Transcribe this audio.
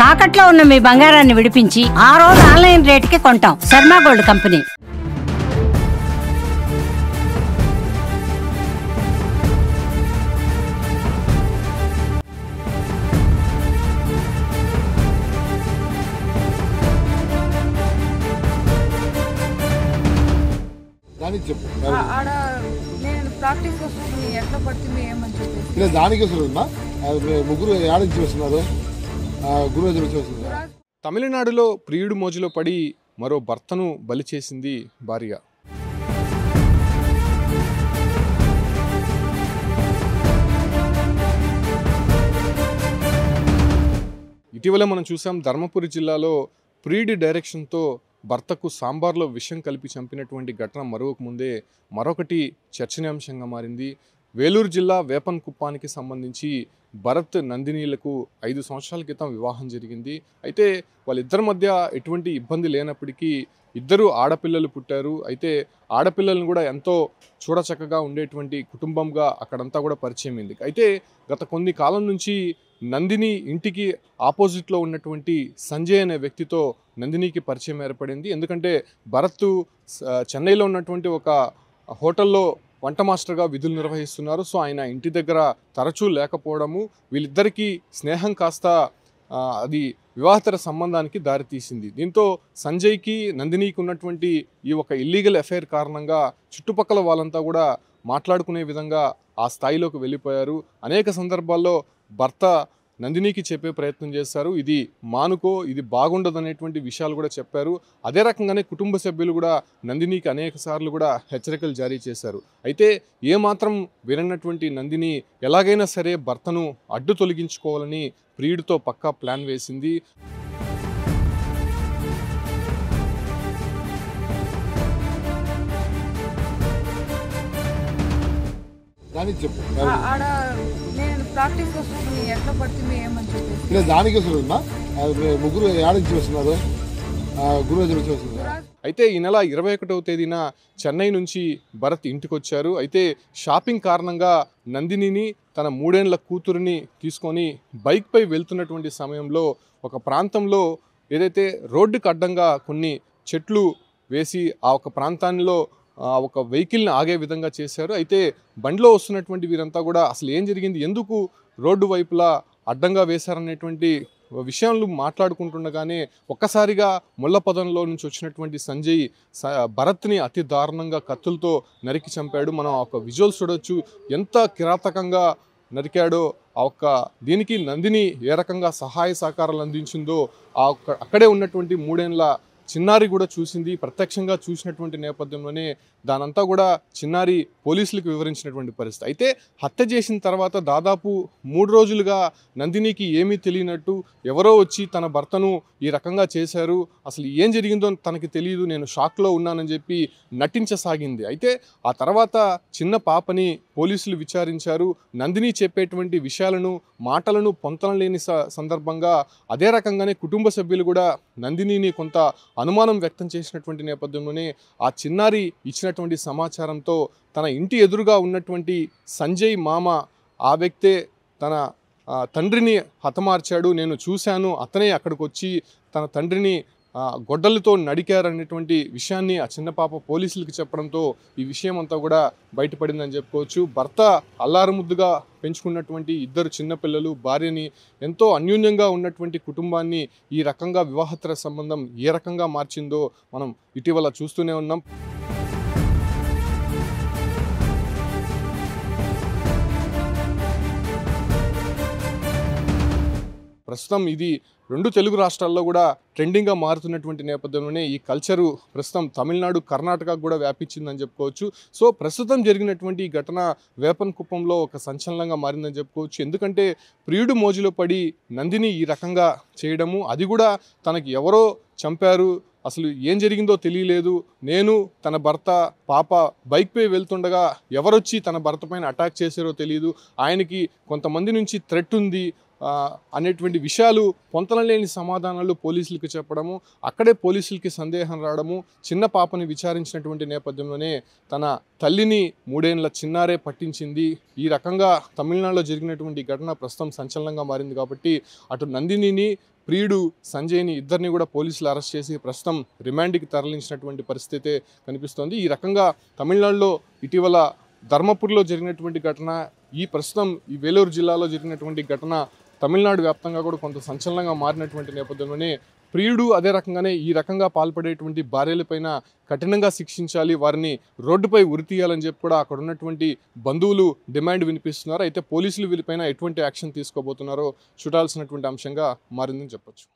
తాకట్లో ఉన్న మీ బంగారాన్ని విడిపించి ఆ రోజు ఆన్లైన్ రేటుకి కొంటాం. Sharma gold company. ప్రాక్టీస్ ఎట్లా పడుతుంది ఏమని చెప్పేసి దానికి ముగ్గురు ఏడించి వస్తున్నారు. తమిళనాడులో ప్రియుడు మోజులో పడి మరో భర్తను బలి చేసింది భార్య. ఇటీవల మనం చూసాం ధర్మపురి జిల్లాలో ప్రియుడి డైరెక్షన్తో భర్తకు సాంబార్లో విషం కలిపి చంపినటువంటి ఘటన మరొక ముందే మరొకటి చర్చనీయాంశంగా మారింది. వేలూరు జిల్లా వేపన్ కుప్పానికి సంబంధించి భరత్ నందినీలకు 5 సంవత్సరాల క్రితం వివాహం జరిగింది. అయితే వాళ్ళిద్దరి మధ్య ఎటువంటి ఇబ్బంది లేనప్పటికీ ఇద్దరు ఆడపిల్లలు పుట్టారు. అయితే ఆడపిల్లలను కూడా ఎంతో చూడచక్కగా ఉండేటువంటి కుటుంబంగా అక్కడంతా కూడా పరిచయం అయింది. అయితే గత కొన్ని కాలం నుంచి నందిని ఇంటికి ఆపోజిట్లో ఉన్నటువంటి సంజయ్ అనే వ్యక్తితో నందినికి పరిచయం ఏర్పడింది. ఎందుకంటే భరత్ చెన్నైలో ఉన్నటువంటి ఒక హోటల్లో వంట మాస్టర్గా విధులు నిర్వహిస్తున్నారు. సో ఆయన ఇంటి దగ్గర తరచూ లేకపోవడము వీళ్ళిద్దరికీ స్నేహం కాస్త అది వివాహేతర సంబంధానికి దారితీసింది. దీంతో సంజయ్కి నందినికి ఉన్నటువంటి ఈ ఒక ఇల్లీగల్ అఫైర్ కారణంగా చుట్టుపక్కల వాళ్ళంతా కూడా మాట్లాడుకునే విధంగా ఆ స్థాయిలోకి వెళ్ళిపోయారు. అనేక సందర్భాల్లో భర్త నందినికి చెప్పే ప్రయత్నం చేశారు. ఇది మానుకో, ఇది బాగుండదు అనేటువంటి విషయాలు కూడా చెప్పారు. అదే రకంగానే కుటుంబ సభ్యులు కూడా నందినికి అనేక సార్లు కూడా హెచ్చరికలు జారీ చేశారు. అయితే ఏమాత్రం విననటువంటి నందిని ఎలాగైనా సరే భర్తను అడ్డు తొలగించుకోవాలని ప్రియుడితో పక్కా ప్లాన్ వేసింది. ప్రాక్టీస్ ఎట్లా పడుతుంది ఏమని చెప్పేసి దానికి ముగ్గురు ఏడించి వస్తున్నారు. అయితే ఈ నెల 21వ తేదీన చెన్నై నుంచి భరత్ ఇంటికి వచ్చారు. అయితే షాపింగ్ కారణంగా నందినిని తన 3 ఏళ్ల కూతురిని తీసుకొని బైక్పై వెళ్తున్నటువంటి సమయంలో ఒక ప్రాంతంలో ఏదైతే రోడ్డుకు అడ్డంగా కొన్ని చెట్లు వేసి ఆ ఒక ప్రాంతాల్లో ఒక వెహికల్ని ఆగే విధంగా చేశారు. అయితే బండిలో వస్తున్నటువంటి వీరంతా కూడా అసలు ఏం జరిగింది, ఎందుకు రోడ్డు వైపులా అడ్డంగా వేశారనేటువంటి విషయాలు మాట్లాడుకుంటుండగానే ఒక్కసారిగా ముళ్ళపదంలో నుంచి వచ్చినటువంటి సంజయ్ భరత్ని అతి దారుణంగా కత్తులతో నరికి చంపాడు. మనం ఒక విజువల్స్ చూడొచ్చు, ఎంత కిరాతకంగా నరికాడో. ఆ ఒక్క దీనికి నందిని ఏ రకంగా సహాయ సహకారాలు అందించిందో అక్కడే ఉన్నటువంటి 3 ఏళ్ల చిన్నారి కూడా చూసింది. ప్రత్యక్షంగా చూసినటువంటి నేపథ్యంలోనే దానంతా కూడా చిన్నారి పోలీసులకు వివరించినటువంటి పరిస్థితి. అయితే హత్య చేసిన తర్వాత దాదాపు 3 రోజులుగా నందినికి ఏమీ తెలియనట్టు ఎవరో వచ్చి తన భర్తను ఈ రకంగా చేశారు, అసలు ఏం జరిగిందో తనకి తెలియదు, నేను షాక్లో ఉన్నానని చెప్పి నటించసాగింది. అయితే ఆ తర్వాత చిన్న పాపని పోలీసులు విచారించారు. నందిని చెప్పేటువంటి విషయాలను మాటలను పొంతనలేని సందర్భంగా అదే రకంగానే కుటుంబ సభ్యులు కూడా నందినిని కొంత అనుమానం వ్యక్తం చేసినటువంటి నేపథ్యంలోనే ఆ చిన్నారి ఇచ్చినటువంటి సమాచారంతో తన ఇంటి ఎదురుగా ఉన్నటువంటి సంజయ్ మామ ఆ వ్యక్తే తన తండ్రిని హతమార్చాడు, నేను చూశాను, అతనే అక్కడికి వచ్చి తన తండ్రిని గొడ్డలతో నడికారనేటువంటి విషయాన్ని ఆ చిన్న పాప పోలీసులకు చెప్పడంతో ఈ విషయం అంతా కూడా బయటపడిందని చెప్పుకోవచ్చు. భర్త అల్లారుముద్దుగా పెంచుకున్నటువంటి 2 చిన్నపిల్లలు, భార్యని, ఎంతో అన్యోన్యంగా ఉన్నటువంటి కుటుంబాన్ని ఈ రకంగా వివాహేతర సంబంధం ఏ రకంగా మార్చిందో మనం ఇటీవల చూస్తూనే ఉన్నాం. ప్రస్తుతం ఇది 2 తెలుగు రాష్ట్రాల్లో కూడా ట్రెండింగ్గా మారుతున్నటువంటి నేపథ్యంలోనే ఈ కల్చరు ప్రస్తుతం తమిళనాడు, కర్ణాటకకు కూడా వ్యాపించిందని చెప్పుకోవచ్చు. సో ప్రస్తుతం జరిగినటువంటి ఈ ఘటన వేపన్ కుప్పంలో ఒక సంచలనంగా మారిందని చెప్పుకోవచ్చు. ఎందుకంటే ప్రియుడు మోజులో పడి నందిని ఈ రకంగా చేయడము, అది కూడా తనకి ఎవరో చంపారు, అసలు ఏం జరిగిందో తెలియలేదు, నేను తన భర్త పాప బైక్పై వెళ్తుండగా ఎవరొచ్చి తన భర్త పైన అటాక్ చేశారో తెలియదు, ఆయనకి కొంతమంది నుంచి థ్రెట్ ఉంది అనేటువంటి విషయాలు పొంతనలేని సమాధానాలు పోలీసులకు చెప్పడము, అక్కడే పోలీసులకి సందేహం రావడము, చిన్న పాపని విచారించినటువంటి నేపథ్యంలోనే తన తల్లిని 3 ఏళ్ల చిన్నారే పట్టించింది. ఈ రకంగా తమిళనాడులో జరిగినటువంటి ఘటన ప్రస్తుతం సంచలనంగా మారింది. కాబట్టి అటు నందినిని ప్రియుడు సంజయ్ని ఇద్దరిని కూడా పోలీసులు అరెస్ట్ చేసి ప్రస్తుతం రిమాండ్కి తరలించినటువంటి పరిస్థితి కనిపిస్తోంది. ఈ రకంగా తమిళనాడులో ఇటీవల ధర్మపురిలో జరిగినటువంటి ఘటన, ఈ ప్రస్తుతం ఈ వేలూరు జిల్లాలో జరిగినటువంటి ఘటన తమిళనాడు వ్యాప్తంగా కూడా కొంత సంచలనంగా మారినటువంటి నేపథ్యంలోనే ప్రియుడు అదే రకంగానే ఈ రకంగా పాల్పడేటువంటి భార్యలపైన కఠినంగా శిక్షించాలి, వారిని రోడ్డుపై ఉరితీయాలని చెప్పి కూడా అక్కడ ఉన్నటువంటి బంధువులు డిమాండ్ వినిపిస్తున్నారు. అయితే పోలీసులు వీరిపైన ఎటువంటి యాక్షన్ తీసుకోబోతున్నారో చూడాల్సినటువంటి అంశంగా మారిందని చెప్పొచ్చు.